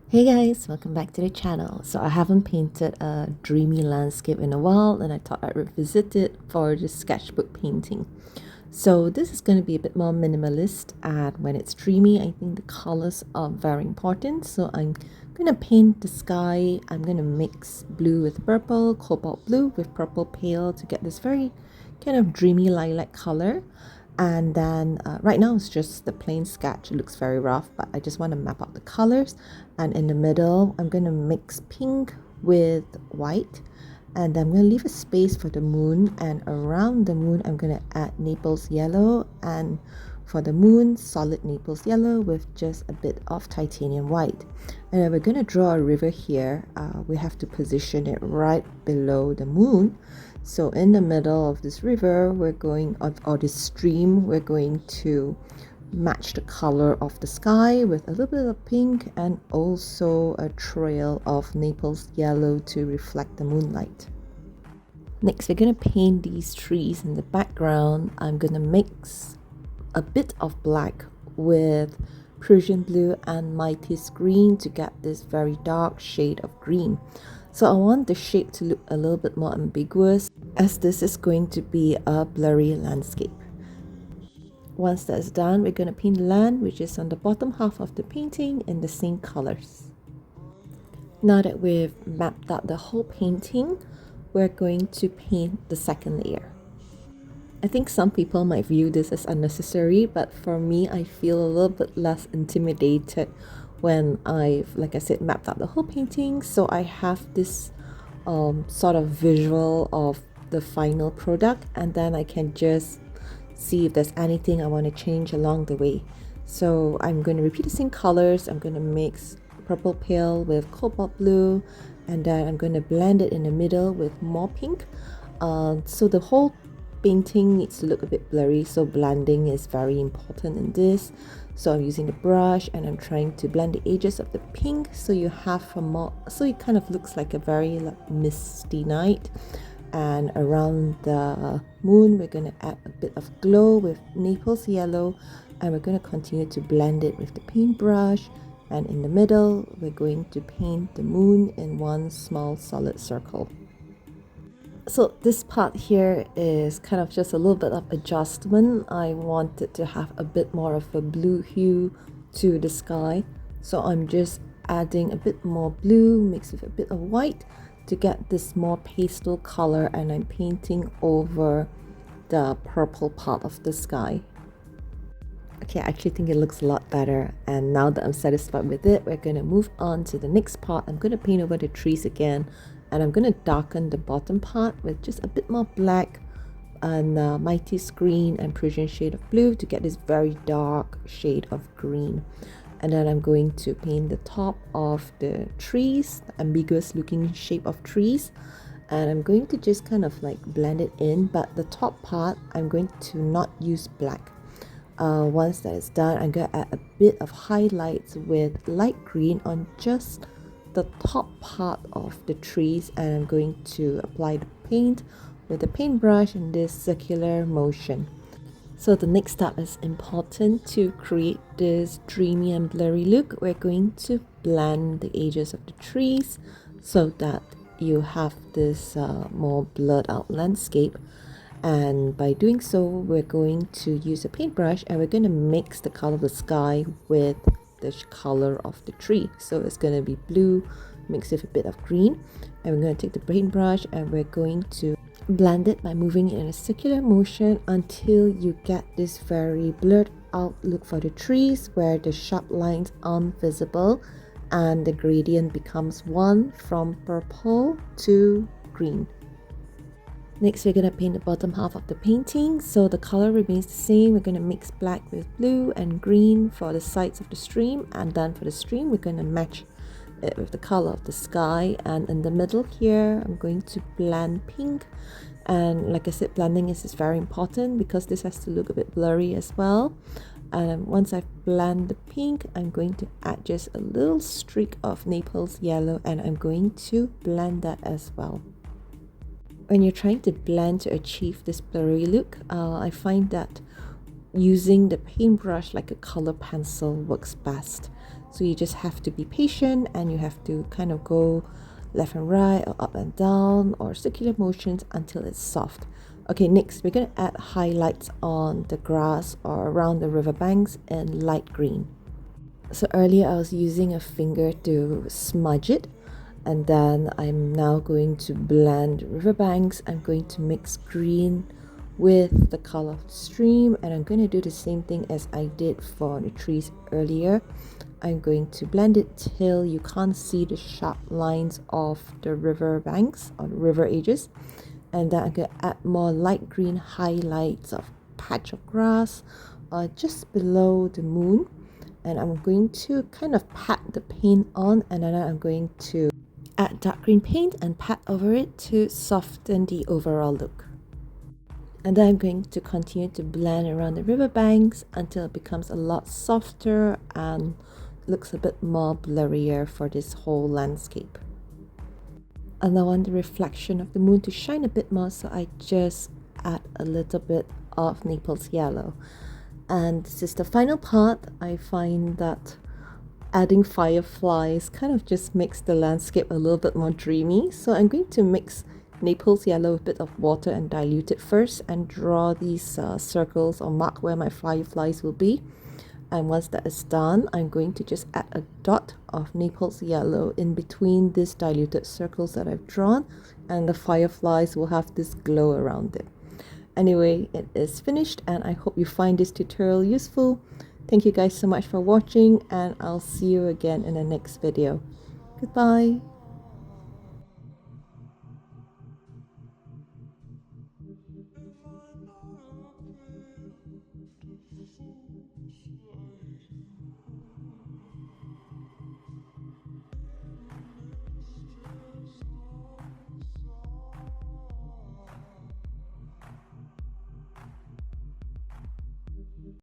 Hey guys, welcome back to the channel. So I haven't painted a dreamy landscape in a while, and I thought I'd revisit it for this sketchbook painting. So this is going to be a bit more minimalist, and when it's dreamy, I think the colors are very important. So I'm going to paint the sky. I'm going to mix blue with purple, cobalt blue with purple pale to get this very kind of dreamy lilac color. And then right now it's just the plain sketch. It looks very rough, but I just want to map out the colors. And in the middle I'm going to mix pink with white, and I'm going to leave a space for the moon, and around the moon I'm going to add Naples yellow, and for the moon solid Naples yellow with just a bit of titanium white. And then we're going to draw a river here. We have to position it right below the moon. So in the middle of this river, we're going, or this stream, we're going to match the color of the sky with a little bit of pink and also a trail of Naples yellow to reflect the moonlight. Next, we're going to paint these trees in the background. I'm going to mix a bit of black with Prussian blue and Mighty's green to get this very dark shade of green. So I want the shape to look a little bit more ambiguous, as this is going to be a blurry landscape. Once that's done, we're going to paint land, which is on the bottom half of the painting, in the same colors. Now that we've mapped out the whole painting, we're going to paint the second layer. I think some people might view this as unnecessary, but for me, I feel a little bit less intimidated when I've, like I said, mapped out the whole painting. So I have this sort of visual of the final product, and then I can just see if there's anything I want to change along the way. So I'm going to repeat the same colors. I'm going to mix purple pale with cobalt blue, and then I'm going to blend it in the middle with more pink. So the whole painting needs to look a bit blurry, so blending is very important in this. So I'm using the brush and I'm trying to blend the edges of the pink, so you have a more, so it kind of looks like a very misty night. And around the moon we're going to add a bit of glow with Naples yellow, and we're going to continue to blend it with the paintbrush. And in the middle we're going to paint the moon in one small solid circle. So this part here is kind of just a little bit of adjustment. I wanted to have a bit more of a blue hue to the sky, so I'm just adding a bit more blue mixed with a bit of white to get this more pastel color, and I'm painting over the purple part of the sky. Okay, I actually think it looks a lot better, and now that I'm satisfied with it, we're going to move on to the next part. I'm going to paint over the trees again, and I'm going to darken the bottom part with just a bit more black and Mighty's green and Prussian shade of blue to get this very dark shade of green. And then I'm going to paint the top of the trees, the ambiguous looking shape of trees, and I'm going to just kind of like blend it in, but the top part I'm going to not use black. Once that is done, I'm going to add a bit of highlights with light green on just the top part of the trees, and I'm going to apply the paint with the paintbrush in this circular motion. So the next step is important to create this dreamy and blurry look. We're going to blend the edges of the trees so that you have this more blurred out landscape. And by doing so, we're going to use a paintbrush, and we're going to mix the color of the sky with the color of the tree. So it's going to be blue mixed with a bit of green, and we're going to take the paintbrush and we're going to blend it by moving it in a circular motion until you get this very blurred out look for the trees, where the sharp lines aren't visible and the gradient becomes one from purple to green. Next, we're going to paint the bottom half of the painting. So the color remains the same. We're going to mix black with blue and green for the sides of the stream, and then for the stream we're going to match it with the color of the sky. And in the middle here I'm going to blend pink, and like I said, blending is very important because this has to look a bit blurry as well. And once I've blended the pink, I'm going to add just a little streak of Naples yellow, and I'm going to blend that as well. When you're trying to blend to achieve this blurry look, I find that using the paintbrush like a color pencil works best. So you just have to be patient and you have to kind of go left and right or up and down or circular motions until it's soft. Okay, next we're going to add highlights on the grass or around the riverbanks in light green. So earlier I was using a finger to smudge it, and then I'm now going to blend riverbanks. I'm going to mix green with the color of the stream, and I'm going to do the same thing as I did for the trees earlier. I'm going to blend it till you can't see the sharp lines of the river banks or the river edges, and then I'm going to add more light green highlights of patch of grass just below the moon, and I'm going to kind of pat the paint on, and then I'm going to add dark green paint and pat over it to soften the overall look. And then I'm going to continue to blend around the riverbanks until it becomes a lot softer and looks a bit more blurrier for this whole landscape. And I want the reflection of the moon to shine a bit more, so I just add a little bit of Naples yellow. And this is the final part. I find that adding fireflies kind of just makes the landscape a little bit more dreamy. So I'm going to mix Naples yellow with a bit of water and dilute it first and draw these circles or mark where my fireflies will be. And once that is done, I'm going to just add a dot of Naples yellow in between these diluted circles that I've drawn, and the fireflies will have this glow around it. Anyway, it is finished, and I hope you find this tutorial useful. Thank you guys so much for watching, and I'll see you again in the next video. Goodbye.